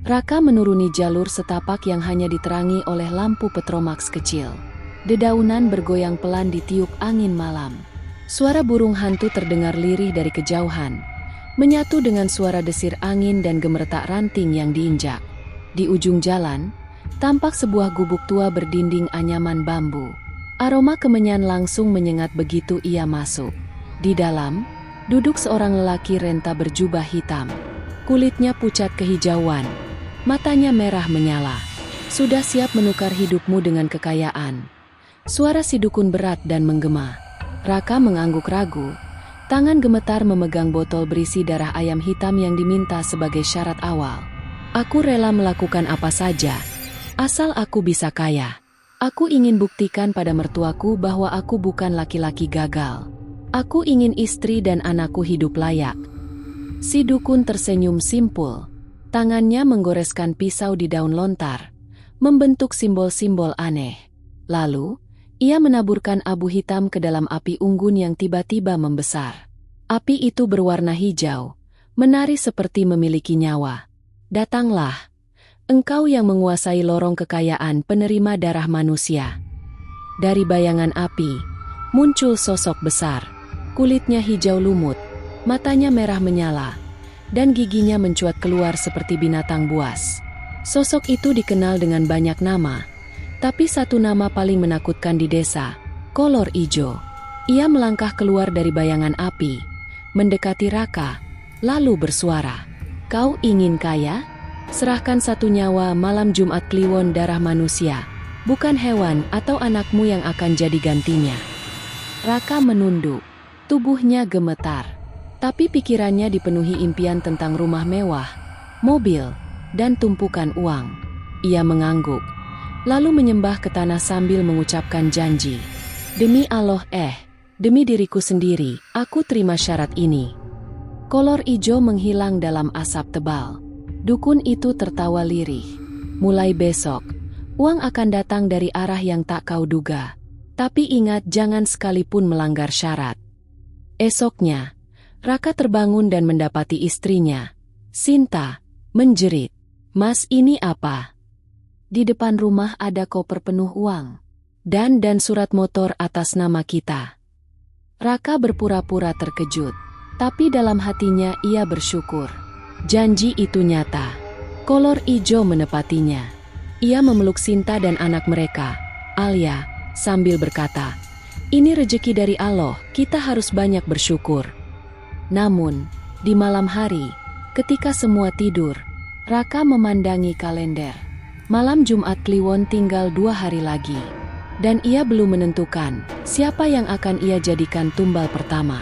Raka menuruni jalur setapak yang hanya diterangi oleh lampu petromax kecil. Dedaunan bergoyang pelan ditiup angin malam. Suara burung hantu terdengar lirih dari kejauhan, menyatu dengan suara desir angin dan gemeretak ranting yang diinjak. Di ujung jalan, tampak sebuah gubuk tua berdinding anyaman bambu. Aroma kemenyan langsung menyengat begitu ia masuk. Di dalam, duduk seorang lelaki renta berjubah hitam. Kulitnya pucat kehijauan, matanya merah menyala. Sudah siap menukar hidupmu dengan kekayaan. Suara si dukun berat dan menggema. Raka mengangguk ragu. Tangan gemetar memegang botol berisi darah ayam hitam yang diminta sebagai syarat awal. Aku rela melakukan apa saja, asal aku bisa kaya. Aku ingin buktikan pada mertuaku bahwa aku bukan laki-laki gagal. Aku ingin istri dan anakku hidup layak. Si dukun tersenyum simpul. Tangannya menggoreskan pisau di daun lontar, membentuk simbol-simbol aneh. Lalu, ia menaburkan abu hitam ke dalam api unggun yang tiba-tiba membesar. Api itu berwarna hijau, menari seperti memiliki nyawa. Datanglah, engkau yang menguasai lorong kekayaan penerima darah manusia. Dari bayangan api, muncul sosok besar. Kulitnya hijau lumut, matanya merah menyala, dan giginya mencuat keluar seperti binatang buas. Sosok itu dikenal dengan banyak nama, tapi satu nama paling menakutkan di desa, Kolor Ijo. Ia melangkah keluar dari bayangan api, mendekati Raka, lalu bersuara, "Kau ingin kaya? Serahkan satu nyawa malam Jumat Kliwon darah manusia, bukan hewan atau anakmu yang akan jadi gantinya." Raka menunduk, tubuhnya gemetar, tapi pikirannya dipenuhi impian tentang rumah mewah, mobil, dan tumpukan uang. Ia mengangguk, lalu menyembah ke tanah sambil mengucapkan janji. "Demi Allah, demi diriku sendiri, aku terima syarat ini." Kolor Ijo menghilang dalam asap tebal. Dukun itu tertawa lirih. "Mulai besok, uang akan datang dari arah yang tak kau duga. Tapi ingat, jangan sekalipun melanggar syarat." Esoknya, Raka terbangun dan mendapati istrinya, Sinta, menjerit, "Mas, ini apa?" "Di depan rumah ada koper penuh uang. Dan surat motor atas nama kita." Raka berpura-pura terkejut, tapi dalam hatinya ia bersyukur. Janji itu nyata. Kolor Ijo menepatinya. Ia memeluk Sinta dan anak mereka, Alia, sambil berkata, "Ini rejeki dari Allah, kita harus banyak bersyukur." Namun, di malam hari, ketika semua tidur, Raka memandangi kalender. Malam Jumat Kliwon tinggal 2 hari lagi. Dan ia belum menentukan siapa yang akan ia jadikan tumbal pertama.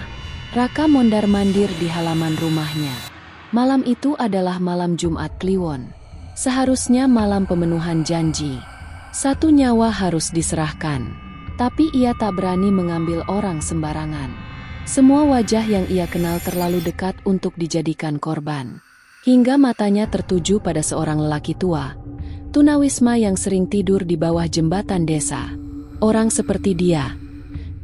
Raka mondar-mandir di halaman rumahnya. Malam itu adalah malam Jumat Kliwon. Seharusnya malam pemenuhan janji. Satu nyawa harus diserahkan. Tapi ia tak berani mengambil orang sembarangan. Semua wajah yang ia kenal terlalu dekat untuk dijadikan korban. Hingga matanya tertuju pada seorang lelaki tua, tunawisma yang sering tidur di bawah jembatan desa. Orang seperti dia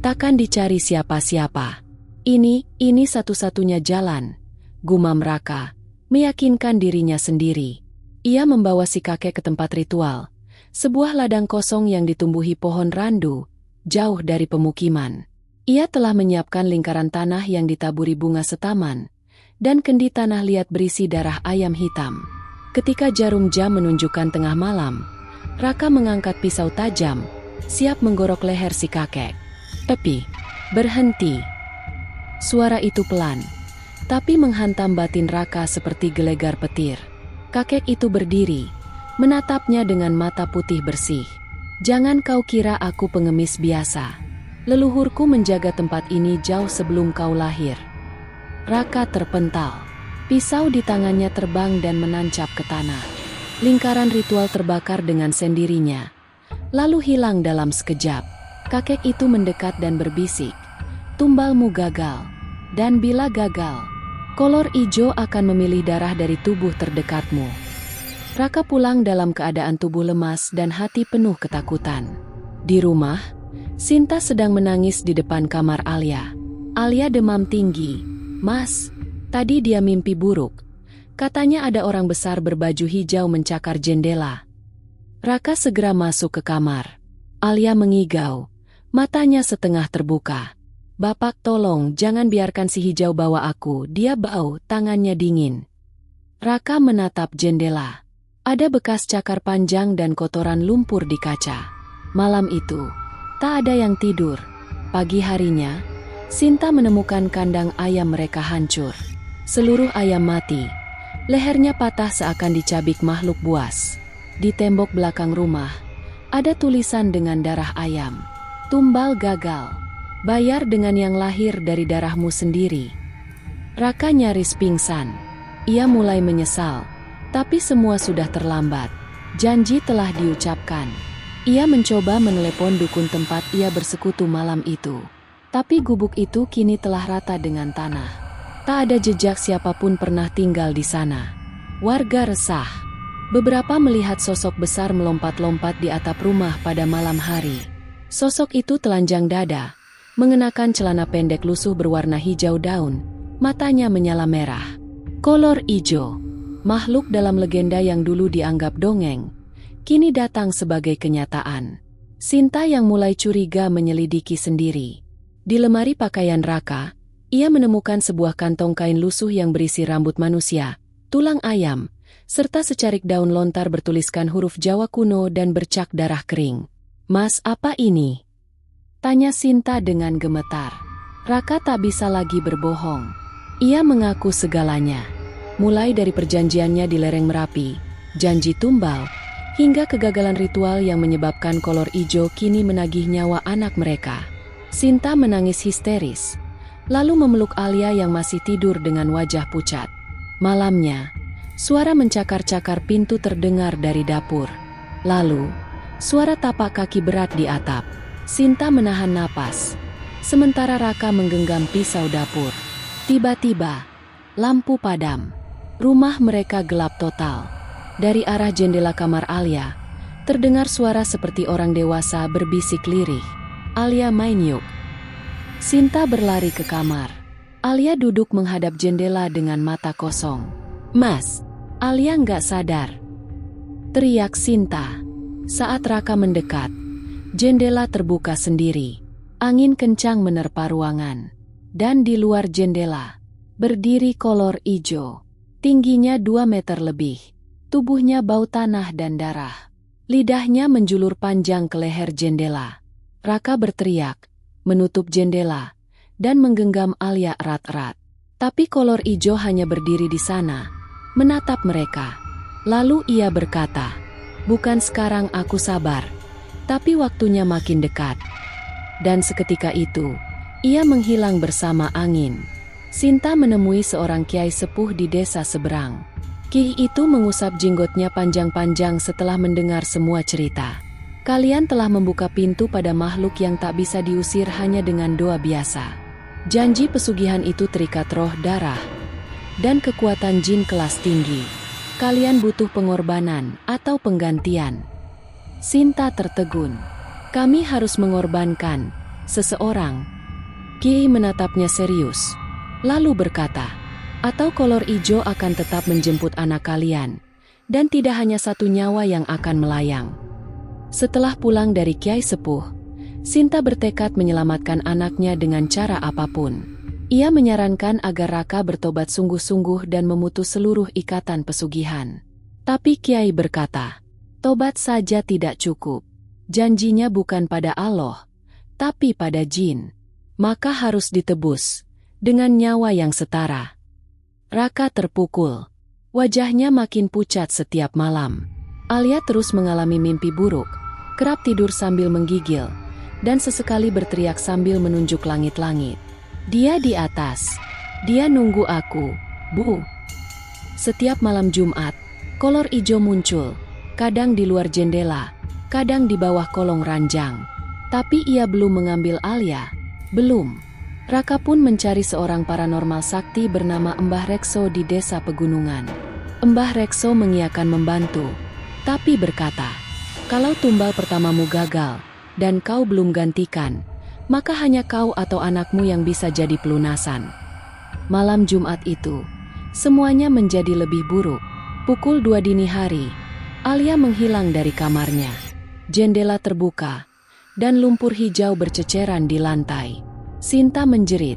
takkan dicari siapa-siapa. Ini satu-satunya jalan, gumam Raka, meyakinkan dirinya sendiri. Ia membawa si kakek ke tempat ritual, sebuah ladang kosong yang ditumbuhi pohon randu, jauh dari pemukiman. Ia telah menyiapkan lingkaran tanah yang ditaburi bunga setaman, dan kendi tanah liat berisi darah ayam hitam. Ketika jarum jam menunjukkan tengah malam, Raka mengangkat pisau tajam, siap menggorok leher si kakek. Tapi, berhenti. Suara itu pelan, tapi menghantam batin Raka seperti gelegar petir. Kakek itu berdiri, menatapnya dengan mata putih bersih. "Jangan kau kira aku pengemis biasa. Leluhurku menjaga tempat ini jauh sebelum kau lahir." Raka terpental. Pisau di tangannya terbang dan menancap ke tanah. Lingkaran ritual terbakar dengan sendirinya, lalu hilang dalam sekejap. Kakek itu mendekat dan berbisik, "Tumbalmu gagal. Dan bila gagal, Kolor Ijo akan memilih darah dari tubuh terdekatmu." Raka pulang dalam keadaan tubuh lemas dan hati penuh ketakutan. Di rumah, Sinta sedang menangis di depan kamar Alia. Alia demam tinggi. "Mas, tadi dia mimpi buruk. Katanya ada orang besar berbaju hijau mencakar jendela. Raka segera masuk ke kamar. Alia mengigau, matanya setengah terbuka. "Bapak, tolong jangan biarkan si hijau bawa aku, dia bau, tangannya dingin." Raka menatap jendela. Ada bekas cakar panjang dan kotoran lumpur di kaca. Malam itu, tak ada yang tidur. Pagi harinya, Sinta menemukan kandang ayam mereka hancur. Seluruh ayam mati. Lehernya patah seakan dicabik makhluk buas. Di tembok belakang rumah, ada tulisan dengan darah ayam. "Tumbal gagal. Bayar dengan yang lahir dari darahmu sendiri." Raka nyaris pingsan. Ia mulai menyesal, tapi semua sudah terlambat. Janji telah diucapkan. Ia mencoba menelepon dukun tempat ia bersekutu malam itu. Tapi gubuk itu kini telah rata dengan tanah. Tak ada jejak siapapun pernah tinggal di sana. Warga resah. Beberapa melihat sosok besar melompat-lompat di atap rumah pada malam hari. Sosok itu telanjang dada, mengenakan celana pendek lusuh berwarna hijau daun, matanya menyala merah. Kolor ijo, makhluk dalam legenda yang dulu dianggap dongeng, kini datang sebagai kenyataan. Sinta yang mulai curiga menyelidiki sendiri. Di lemari pakaian Raka, ia menemukan sebuah kantong kain lusuh yang berisi rambut manusia, tulang ayam, serta secarik daun lontar bertuliskan huruf Jawa kuno dan bercak darah kering. "Mas, apa ini?" tanya Sinta dengan gemetar. Raka tak bisa lagi berbohong. Ia mengaku segalanya. Mulai dari perjanjiannya di lereng Merapi, janji tumbal, hingga kegagalan ritual yang menyebabkan kolor ijo kini menagih nyawa anak mereka. Sinta menangis histeris, lalu memeluk Alia yang masih tidur dengan wajah pucat. Malamnya, suara mencakar-cakar pintu terdengar dari dapur. Lalu, suara tapak kaki berat di atap. Sinta menahan napas, sementara Raka menggenggam pisau dapur. Tiba-tiba, lampu padam. Rumah mereka gelap total. Dari arah jendela kamar Alia, terdengar suara seperti orang dewasa berbisik lirih. "Alia, main yuk." Sinta berlari ke kamar. Alia duduk menghadap jendela dengan mata kosong. "Mas, Alia nggak sadar," teriak Sinta. Saat Raka mendekat, jendela terbuka sendiri. Angin kencang menerpa ruangan. Dan di luar jendela, berdiri kolor ijo. Tingginya 2 meter lebih. Tubuhnya bau tanah dan darah. Lidahnya menjulur panjang ke leher jendela. Raka berteriak, menutup jendela, dan menggenggam Alia erat-erat. Tapi kolor ijo hanya berdiri di sana, menatap mereka. Lalu ia berkata, "Bukan sekarang aku sabar, tapi waktunya makin dekat." Dan seketika itu, ia menghilang bersama angin. Sinta menemui seorang kiai sepuh di desa seberang. Kiai itu mengusap jenggotnya panjang-panjang setelah mendengar semua cerita. "Kalian telah membuka pintu pada makhluk yang tak bisa diusir hanya dengan doa biasa. Janji pesugihan itu terikat roh darah dan kekuatan jin kelas tinggi. Kalian butuh pengorbanan atau penggantian." Sinta tertegun. "Kami harus mengorbankan seseorang." Kiai menatapnya serius, lalu berkata, "Atau kolor ijo akan tetap menjemput anak kalian, dan tidak hanya satu nyawa yang akan melayang." Setelah pulang dari kiai sepuh, Sinta bertekad menyelamatkan anaknya dengan cara apapun. Ia menyarankan agar Raka bertobat sungguh-sungguh dan memutus seluruh ikatan pesugihan. Tapi kiai berkata, tobat saja tidak cukup. Janjinya bukan pada Allah, tapi pada jin. Maka harus ditebus dengan nyawa yang setara. Raka terpukul. Wajahnya makin pucat setiap malam. Alia terus mengalami mimpi buruk, kerap tidur sambil menggigil, dan sesekali berteriak sambil menunjuk langit-langit. "Dia di atas. Dia nunggu aku, Bu." Setiap malam Jumat, kolor ijo muncul, kadang di luar jendela, kadang di bawah kolong ranjang. Tapi ia belum mengambil Alia. Belum. Raka pun mencari seorang paranormal sakti bernama Mbah Rekso di desa pegunungan. Mbah Rekso mengiyakan membantu, tapi berkata, "Kalau tumbal pertamamu gagal, dan kau belum gantikan, maka hanya kau atau anakmu yang bisa jadi pelunasan." Malam Jumat itu, Semuanya menjadi lebih buruk. Pukul 2 dini hari, Alia menghilang dari kamarnya. Jendela terbuka, dan lumpur hijau berceceran di lantai. Sinta menjerit.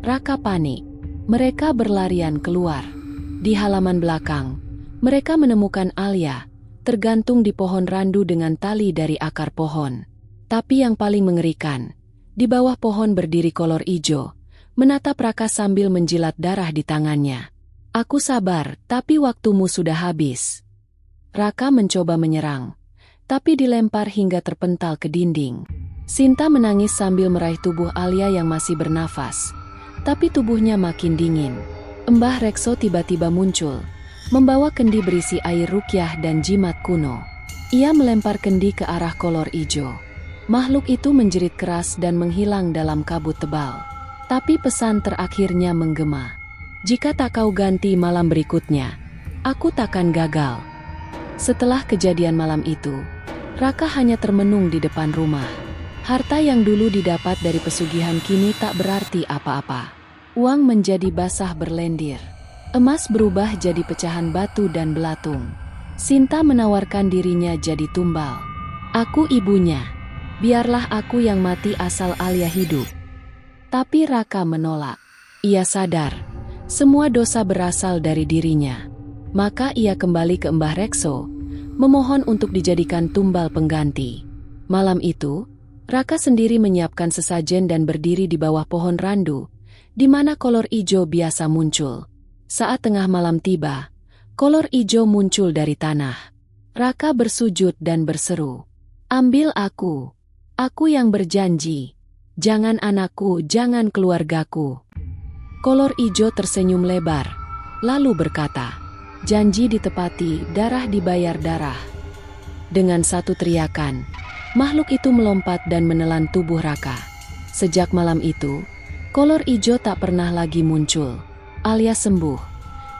Raka panik. Mereka berlarian keluar. Di halaman belakang, mereka menemukan Alia, tergantung di pohon randu dengan tali dari akar pohon. Tapi yang paling mengerikan, di bawah pohon berdiri kolor ijo, menatap Raka sambil menjilat darah di tangannya. Aku sabar, tapi waktumu sudah habis. Raka mencoba menyerang, tapi dilempar hingga terpental ke dinding. Sinta menangis sambil meraih tubuh Alia yang masih bernafas, tapi tubuhnya makin dingin. Mbah Rekso tiba-tiba muncul, membawa kendi berisi air rukyah dan jimat kuno. Ia melempar kendi ke arah kolor ijo. Makhluk itu menjerit keras dan menghilang dalam kabut tebal. Tapi pesan terakhirnya menggema. Jika tak kau ganti malam berikutnya, aku takkan gagal. Setelah kejadian malam itu, Raka hanya termenung di depan rumah. Harta yang dulu didapat dari pesugihan kini tak berarti apa-apa. Uang menjadi basah berlendir. Emas berubah jadi pecahan batu dan belatung. Sinta menawarkan dirinya jadi tumbal. Aku ibunya. Biarlah aku yang mati asal Alia hidup. Tapi Raka menolak. Ia sadar, semua dosa berasal dari dirinya. Maka ia kembali ke Mbah Rekso, memohon untuk dijadikan tumbal pengganti. Malam itu, Raka sendiri menyiapkan sesajen dan berdiri di bawah pohon randu, di mana kolor ijo biasa muncul. Saat tengah malam tiba, kolor ijo muncul dari tanah. Raka bersujud dan berseru, "Ambil aku yang berjanji. Jangan anakku, jangan keluargaku." Kolor ijo tersenyum lebar, lalu berkata, "Janji ditepati, darah dibayar darah." Dengan satu teriakan, makhluk itu melompat dan menelan tubuh Raka. Sejak malam itu, kolor ijo tak pernah lagi muncul. Alia sembuh,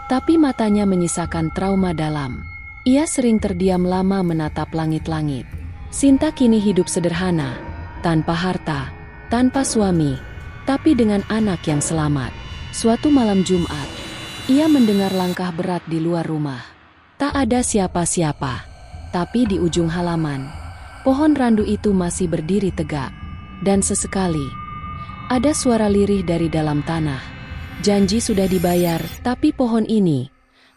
tapi matanya menyisakan trauma dalam. Ia sering terdiam lama menatap langit-langit. Sinta kini hidup sederhana, tanpa harta, tanpa suami, tapi dengan anak yang selamat. Suatu malam Jumat, ia mendengar langkah berat di luar rumah. Tak ada siapa-siapa, tapi di ujung halaman, pohon randu itu masih berdiri tegak. Dan sesekali, ada suara lirih dari dalam tanah. Janji sudah dibayar, tapi pohon ini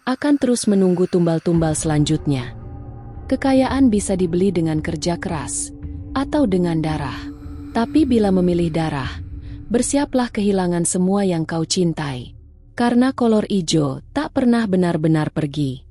akan terus menunggu tumbal-tumbal selanjutnya. Kekayaan bisa dibeli dengan kerja keras, atau dengan darah. Tapi bila memilih darah, bersiaplah kehilangan semua yang kau cintai. Karena kolor ijo tak pernah benar-benar pergi.